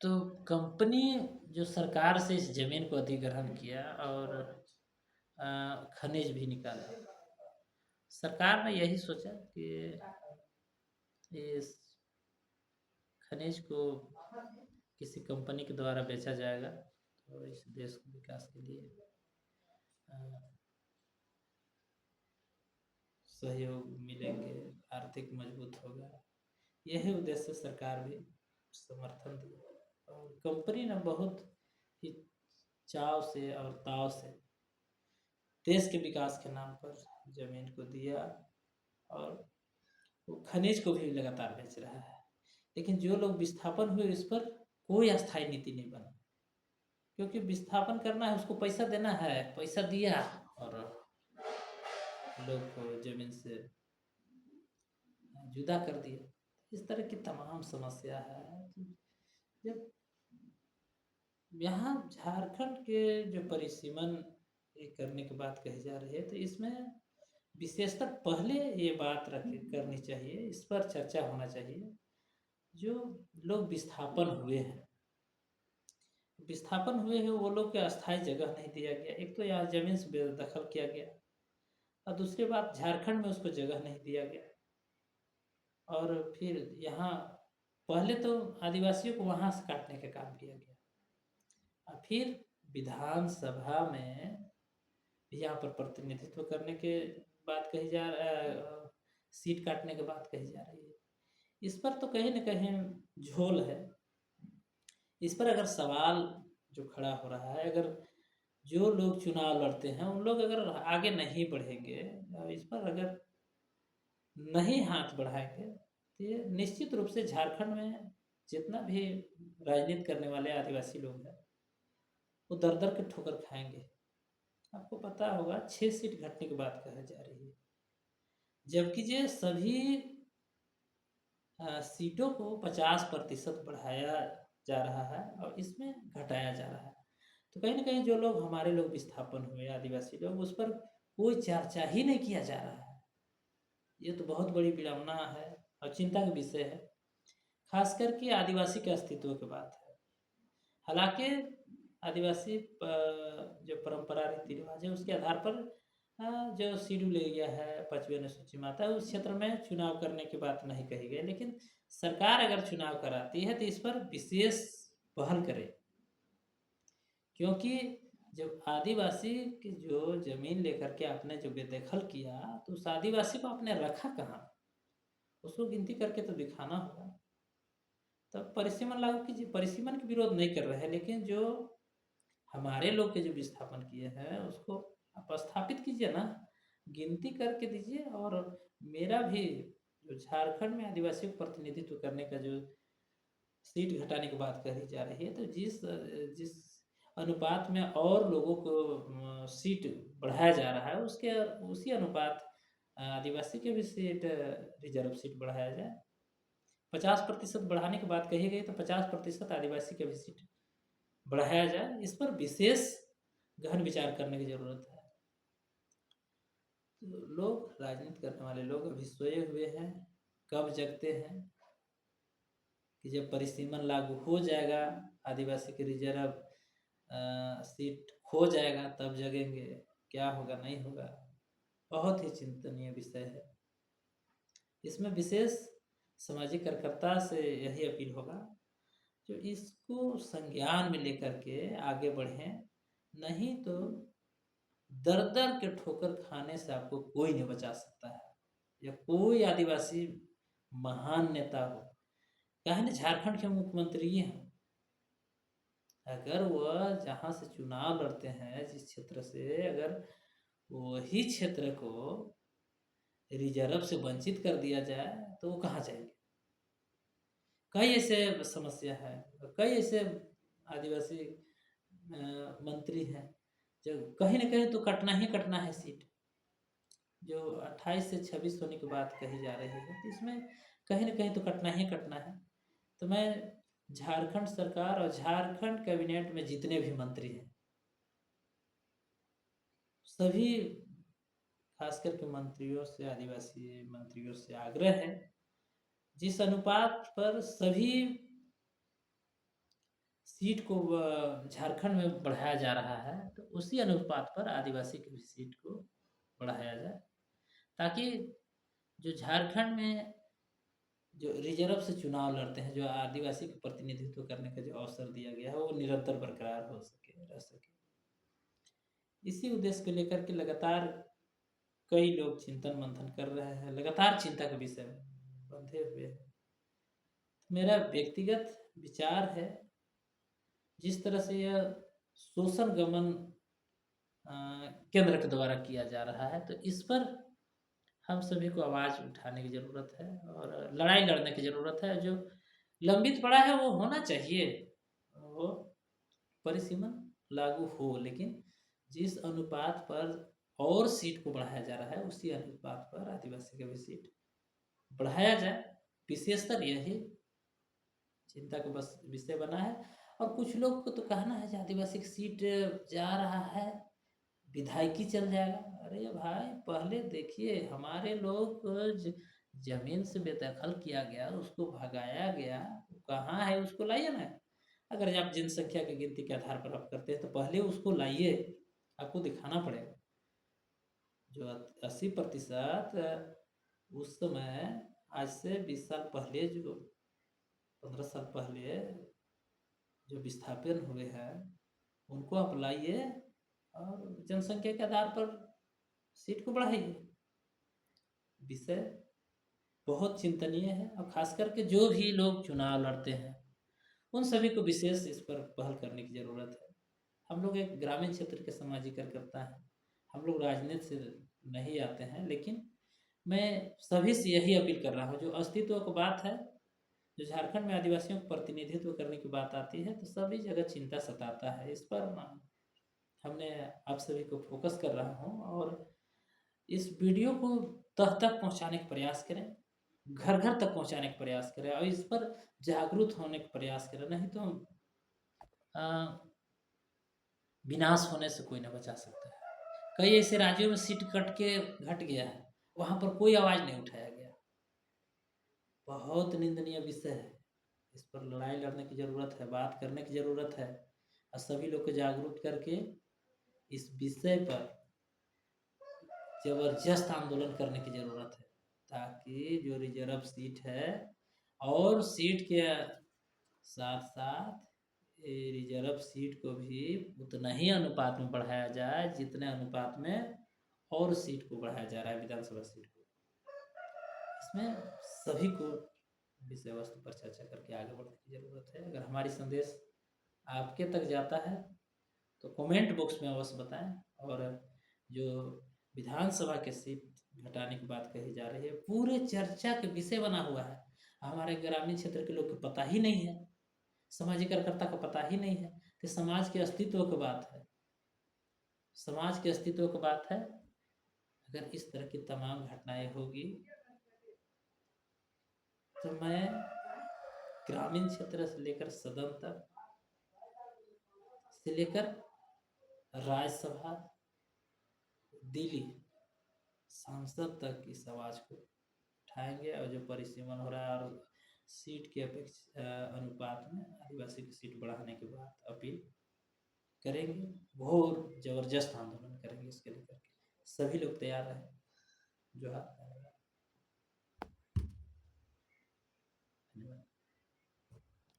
तो कंपनी जो सरकार से इस ज़मीन को अधिग्रहण किया और खनिज भी निकाला। सरकार ने यही सोचा कि इस खनिज को किसी कंपनी के द्वारा बेचा जाएगा, तो इस देश के विकास के लिए अ, सहयोग मिलेंगे, आर्थिक मजबूत होगा। यही उद्देश्य से सरकार भी समर्थन दी और कंपनी ने बहुत ही चाव से और ताव से देश के विकास के नाम पर जमीन को दिया और वो खनिज को भी लगातार बेच रहा है। लेकिन जो लोग विस्थापन हुए इस पर कोई अस्थायी नीति नहीं बना, क्योंकि विस्थापन करना है, उसको पैसा देना है, पैसा दिया और लोग को जमीन से जुदा कर दिया। इस तरह की तमाम समस्या है। जब यहाँ झारखंड के जो परिसीमन करने की बात कही जा रही है, तो इसमें विशेषतर पहले ये बात करनी चाहिए, इस पर चर्चा होना चाहिए। जो लोग विस्थापन हुए हैं वो लोग के अस्थायी जगह नहीं दिया गया। एक तो यहाँ जमीन से बेदखल किया गया और दूसरी बात झारखंड में उसको जगह नहीं दिया गया। और फिर यहाँ पहले तो आदिवासियों को वहाँ से काटने का काम किया गया और फिर विधानसभा में यहाँ पर प्रतिनिधित्व करने के बात कही जा सीट काटने की बात कही जा रही है। इस पर तो कहीं न कहीं झोल है। इस पर अगर सवाल जो खड़ा हो रहा है, अगर जो लोग चुनाव लड़ते हैं उन लोग अगर आगे नहीं बढ़ेंगे, इस पर अगर नहीं हाथ बढ़ाएंगे, तो ये निश्चित रूप से झारखंड में जितना भी राजनीति करने वाले आदिवासी लोग हैं वो दर दर के ठोकर खाएंगे। आपको पता होगा 6 सीट घटने की बात कही जा रही है, जबकि ये सभी सीटों को 50% बढ़ाया जा रहा है और इसमें घटाया जा रहा है। तो कहीं ना कहीं जो लोग हमारे लोग विस्थापन हुए आदिवासी लोग, उस पर कोई चर्चा ही नहीं किया जा रहा है। ये तो बहुत बड़ी विडंबना है और चिंता का विषय है, खास करके आदिवासी के अस्तित्व की बात है। हालांकि आदिवासी जो परंपरा रीति रिवाज है उसके आधार पर जो शेड्यूल एरिया है 5वीं अनुसूची में आता है, उस क्षेत्र में चुनाव करने की बात नहीं कही गई। लेकिन सरकार अगर चुनाव कराती है तो इस पर विशेष पहल करे, क्योंकि जब आदिवासी की जो जमीन लेकर के आपने जो बेदखल किया, तो उस आदिवासी को आपने रखा कहाँ, उसको गिनती करके तो दिखाना होगा। तब परिसीमन लागू कीजिए। परिसीमन का विरोध नहीं कर रहे हैं, लेकिन जो हमारे लोग के जो विस्थापन किए हैं उसको आप स्थापित कीजिए ना, गिनती करके दीजिए। और मेरा भी जो झारखंड में आदिवासी को प्रतिनिधित्व करने का जो सीट घटाने की बात कही जा रही है, तो जिस जिस अनुपात में और लोगों को सीट बढ़ाया जा रहा है, उसके उसी अनुपात आदिवासी के भी सीट रिजर्व सीट बढ़ाया जाए। 50% बढ़ाने की बात कही गई, तो 50% आदिवासी के भी सीट बढ़ाया जाए। इस पर विशेष गहन विचार करने की जरूरत है। तो लोग, राजनीति करने वाले लोग अभी सोए हुए हैं, कब जगते हैं कि जब परिसीमन लागू हो जाएगा, आदिवासी के रिजर्व सीट खो जाएगा, तब जगेंगे। क्या होगा नहीं होगा, बहुत ही चिंतनीय विषय है। इसमें विशेष सामाजिक कार्यकर्ता से यही अपील होगा जो इसको संज्ञान में लेकर के आगे बढ़ें, नहीं तो दर दर के ठोकर खाने से आपको कोई नहीं बचा सकता है, या कोई आदिवासी महान नेता हो। क्या है ना, झारखंड के मुख्यमंत्री हैं, अगर वह जहाँ से चुनाव लड़ते हैं, जिस क्षेत्र से, अगर वही क्षेत्र को रिजर्व से वंचित कर दिया जाए तो वो कहाँ जाएंगे। कई ऐसे समस्या है, कई ऐसे आदिवासी मंत्री हैं जो कहीं ना कहीं तो कटना ही कटना है सीट। जो 28 से 26 होने की बात कही जा रही है, तो इसमें कहीं ना कहीं तो कटना ही कटना है। तो मैं झारखंड सरकार और झारखंड कैबिनेट में जितने भी मंत्री हैं, सभी खास करके मंत्रियों से, आदिवासी मंत्रियों से आग्रह है, जिस अनुपात पर सभी सीट को झारखंड में बढ़ाया जा रहा है, तो उसी अनुपात पर आदिवासी की भी सीट को बढ़ाया जाए, ताकि जो झारखंड में जो रिजर्व से चुनाव लड़ते हैं, जो आदिवासी को प्रतिनिधित्व करने का जो अवसर दिया गया है, वो निरंतर बरकरार हो सके, रह सके। इसी उद्देश्य को लेकर के लगातार कई लोग चिंतन मंथन कर रहे हैं, लगातार चिंता का विषय बंधे हुए हैं। मेरा व्यक्तिगत विचार है, जिस तरह से यह शोषण गमन केंद्र के द्वारा किया जा रहा है, तो इस पर हम सभी को आवाज़ उठाने की ज़रूरत है और लड़ाई लड़ने की ज़रूरत है। जो लंबित पड़ा है वो होना चाहिए, वो परिसीमन लागू हो, लेकिन जिस अनुपात पर और सीट को बढ़ाया जा रहा है, उसी अनुपात पर आदिवासी का भी सीट बढ़ाया जाए। विशेषतर यही चिंता का बस विषय बना है। और कुछ लोग को तो कहना है कि आदिवासी की सीट जा रहा है, विधायकी चल जाएगा। अरे भाई, पहले देखिए, हमारे लोग को जमीन से बेदखल किया गया, उसको भगाया गया, कहाँ है, उसको लाइए ना। अगर आप जनसंख्या की गिनती के आधार पर आप करते हैं, तो पहले उसको लाइए, आपको दिखाना पड़ेगा। जो 80% उस समय, आज से 20 साल पहले, जो 15 साल पहले जो विस्थापन हुए हैं, उनको आप लाइए और जनसंख्या के आधार पर सीट को बढ़ाइए। विषय बहुत चिंतनीय है, और खास करके जो भी लोग चुनाव लड़ते हैं, उन सभी को विशेष इस पर पहल करने की ज़रूरत है। हम लोग एक ग्रामीण क्षेत्र के सामाजिक कार्यकर्ता हैं, हम लोग राजनीति से नहीं आते हैं, लेकिन मैं सभी से यही अपील कर रहा हूँ, जो अस्तित्व की बात है, जो झारखंड में आदिवासियों को प्रतिनिधित्व करने की बात आती है, तो सभी जगह चिंता सताता है। इस पर हमने आप सभी को फोकस कर रहा हूँ, और इस वीडियो को तह तक पहुँचाने का प्रयास करें, घर घर तक पहुँचाने का प्रयास करें, और इस पर जागरूक होने का प्रयास करें। नहीं तो विनाश होने से कोई न बचा सकता है। कई ऐसे राज्यों में सीट कट के घट गया है, वहाँ पर कोई आवाज़ नहीं उठाया गया। बहुत निंदनीय विषय है, इस पर लड़ाई लड़ने की ज़रूरत है, बात करने की ज़रूरत है, और सभी लोग को जागरूक करके इस विषय पर जबरदस्त आंदोलन करने की ज़रूरत है, ताकि जो रिजर्व सीट है, और सीट के साथ साथ रिजर्व सीट को भी उतना ही अनुपात में बढ़ाया जाए, जितने अनुपात में और सीट को बढ़ाया जा रहा है, विधानसभा सीट को। इसमें सभी को विषय वस्तु पर चर्चा करके आगे बढ़ने की ज़रूरत है। अगर हमारी संदेश आपके तक जाता है, तो कमेंट बॉक्स में अवश्य बताएं। और जो विधानसभा के सीट घटाने की बात कही जा रही है, पूरे चर्चा के विषय बना हुआ है। हमारे ग्रामीण क्षेत्र के लोग को पता ही नहीं है, सामाजिक कार्यकर्ता को पता ही नहीं है कि समाज के अस्तित्व की बात है, समाज के अस्तित्व की बात है। अगर इस तरह की तमाम घटनाएं होगी, तो मैं ग्रामीण क्षेत्र से लेकर सदन तक, से लेकर राज्यसभा, दिल्ली सांसद तक इस आवाज़ को उठाएंगे, और जो परिसीमन हो रहा है और सीट के अपेक्षा अनुपात में आदिवासी की सीट बढ़ाने की बात अपील करेंगे। बहुत ज़बरदस्त आंदोलन करेंगे इसके लेकर के। सभी लोग तैयार हैं। जोहार।